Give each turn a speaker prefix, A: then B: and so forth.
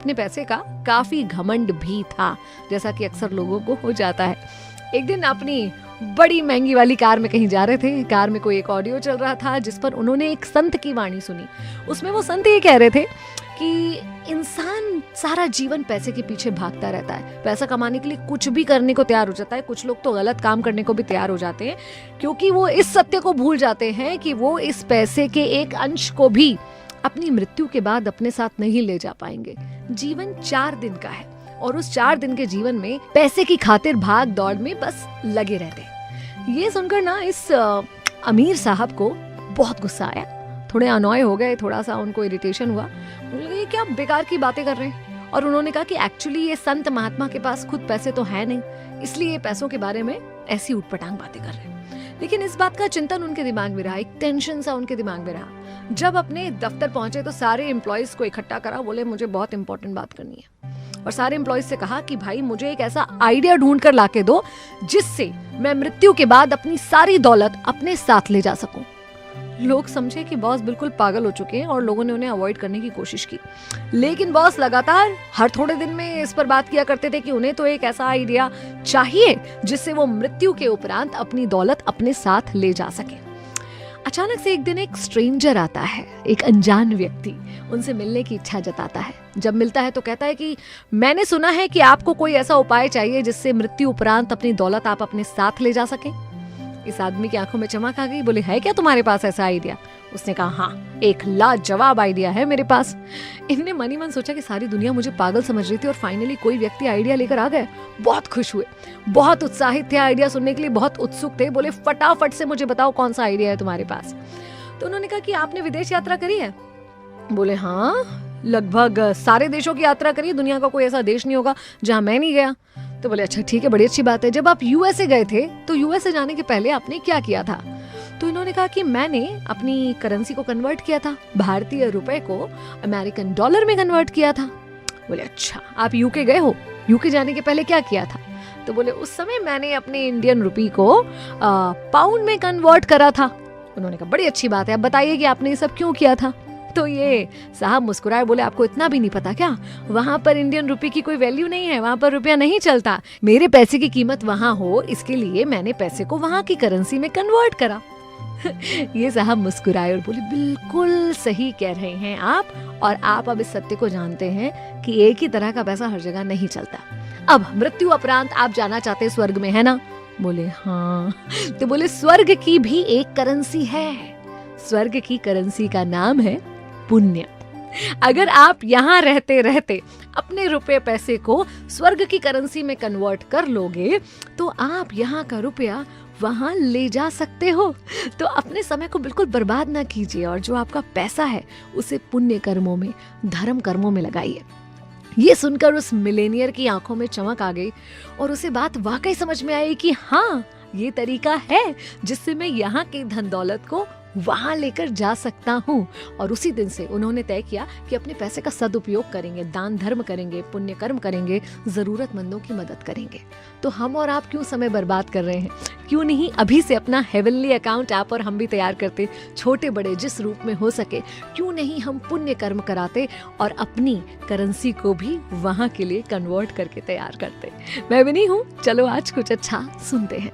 A: अपने पैसे का काफी घमंड भी था, जैसा कि अक्सर लोगों को हो जाता है। एक दिन अपनी बड़ी महंगी वाली कार में कहीं जा रहे थे। कार में कोई एक ऑडियो चल रहा था जिस पर उन्होंने एक संत की वाणी सुनी। उसमें वो संत ये कह रहे थे कि इंसान सारा जीवन पैसे के पीछे भागता रहता है, पैसा कमाने के लिए कुछ भी करने को तैयार हो जाता है। कुछ लोग तो गलत काम करने को भी तैयार हो जाते हैं, क्योंकि वो इस सत्य को भूल जाते हैं कि वो इस पैसे के एक अंश को भी अपनी मृत्यु के बाद अपने साथ नहीं ले जा पाएंगे। जीवन 4 दिन का है और उस 4 दिन के जीवन में पैसे की खातिर भाग दौड़ में बस लगे रहते। ये सुनकर ना इस अमीर साहब को बहुत गुस्सा आया, थोड़े अनॉय हो गए, थोड़ा सा उनको इरिटेशन हुआ। ये क्या बेकार की बातें कर रहे हैं। और उन्होंने कहा कि एक्चुअली ये संत महात्मा के पास खुद पैसे तो है नहीं, इसलिए पैसों के बारे में ऐसी उटपटांग बातें कर रहे हैं। लेकिन इस बात का चिंतन उनके दिमाग में रहा, एक टेंशन सा उनके दिमाग में रहा। जब अपने दफ्तर पहुंचे तो सारे एम्प्लॉयज को इकट्ठा करा, बोले मुझे बहुत इंपॉर्टेंट बात करनी है। और सारे एम्प्लॉयज से कहा कि भाई मुझे एक ऐसा आइडिया ढूंढ कर लाके दो जिससे मैं मृत्यु के बाद अपनी सारी दौलत अपने साथ ले जा सकूं। लोग समझे कि बॉस बिल्कुल पागल हो चुके हैं और लोगों ने उन्हें अवॉइड करने की कोशिश की। लेकिन बॉस लगातार हर थोड़े दिन में इस पर बात किया करते थे कि उन्हें तो एक ऐसा आइडिया चाहिए जिससे वो मृत्यु के उपरांत अपनी दौलत अपने साथ ले जा सके। अचानक से एक दिन एक स्ट्रेंजर आता है, एक अनजान व्यक्ति उनसे मिलने की इच्छा जताता है। जब मिलता है तो कहता है कि मैंने सुना है कि आपको कोई ऐसा उपाय चाहिए जिससे मृत्यु उपरांत अपनी दौलत आप अपने साथ ले जा सके। इस आदमी की आंखों में चमक आ गई, बोले है क्या तुम्हारे पास ऐसा आइडिया? उसने कहा हाँ, एक लाजवाब आइडिया है मेरे पास। इनने मन ही मन सोचा कि सारी दुनिया मुझे पागल समझ रही थी और फाइनली कोई व्यक्ति आइडिया लेकर आ गए। बहुत खुश हुए, बहुत उत्साहित थे, आइडिया सुनने के लिए बहुत उत्सुक थे। बोले फटाफट से मुझे बताओ कौन सा आइडिया है तुम्हारे पास। तो उन्होंने कहा कि आपने विदेश यात्रा करी है? बोले हाँ, लगभग सारे देशों की यात्रा करी, दुनिया का कोई ऐसा देश नहीं होगा जहां मैं नहीं गया। तो बोले अच्छा ठीक है, बड़ी अच्छी बात है। जब आप यूएसए गए थे तो यूएसए जाने के पहले आपने क्या किया था? तो इन्होंने कहा कि मैंने अपनी करेंसी को कन्वर्ट किया था, भारतीय रुपए को अमेरिकन डॉलर में कन्वर्ट किया था। बोले अच्छा, आप यूके गए हो, यूके जाने के पहले क्या किया था? तो बोले उस समय मैंने अपने इंडियन रुपी को पाउंड में कन्वर्ट करा था। उन्होंने कहा बड़ी अच्छी बात है, अब बताइए कि आपने ये सब क्यों किया था? तो ये साहब मुस्कुराए, बोले आपको इतना भी नहीं पता क्या? वहां पर इंडियन रुपए की कोई वैल्यू नहीं है, वहां पर रुपया नहीं चलता। मेरे पैसे की कीमत वहां हो इसके लिए मैंने पैसे को वहां की करेंसी में कन्वर्ट करा। ये साहब मुस्कुराए और बोले बिल्कुल सही कह रहे हैं आप, और आप अब इस सत्य को जानते हैं कि एक ही तरह का पैसा हर जगह नहीं चलता। अब मृत्यु उपरांत आप जाना चाहते स्वर्ग में, है ना? बोले हाँ। तो बोले स्वर्ग की भी एक करेंसी है, स्वर्ग की करेंसी का नाम है पुण्य। अगर आप यहाँ रहते रहते अपने रुपए पैसे को स्वर्ग की करेंसी में कन्वर्ट कर लोगे तो आप यहाँ का रुपया वहां ले जा सकते हो। तो अपने समय को बिल्कुल बर्बाद ना कीजिए और जो आपका पैसा है उसे पुण्य कर्मों में, धर्म कर्मों में लगाइए। ये सुनकर उस मिलेनियर की आंखों में चमक आ गई और उसे बात वाकई समझ में आई कि हाँ, ये तरीका है जिससे मैं यहाँ की धन दौलत को वहां लेकर जा सकता हूँ। और उसी दिन से उन्होंने तय किया कि अपने पैसे का सदुपयोग करेंगे, दान धर्म करेंगे, पुण्य कर्म करेंगे, जरूरतमंदों की मदद करेंगे। तो हम और आप क्यों समय बर्बाद कर रहे हैं? क्यों नहीं अभी से अपना हेवनली अकाउंट आप और हम भी तैयार करते, छोटे बड़े जिस रूप में हो सके। क्यों नहीं हम पुण्य कर्म कराते और अपनी करेंसी को भी वहां के लिए कन्वर्ट करके तैयार करते। मैं भी नहीं हूँ, चलो आज कुछ अच्छा सुनते हैं।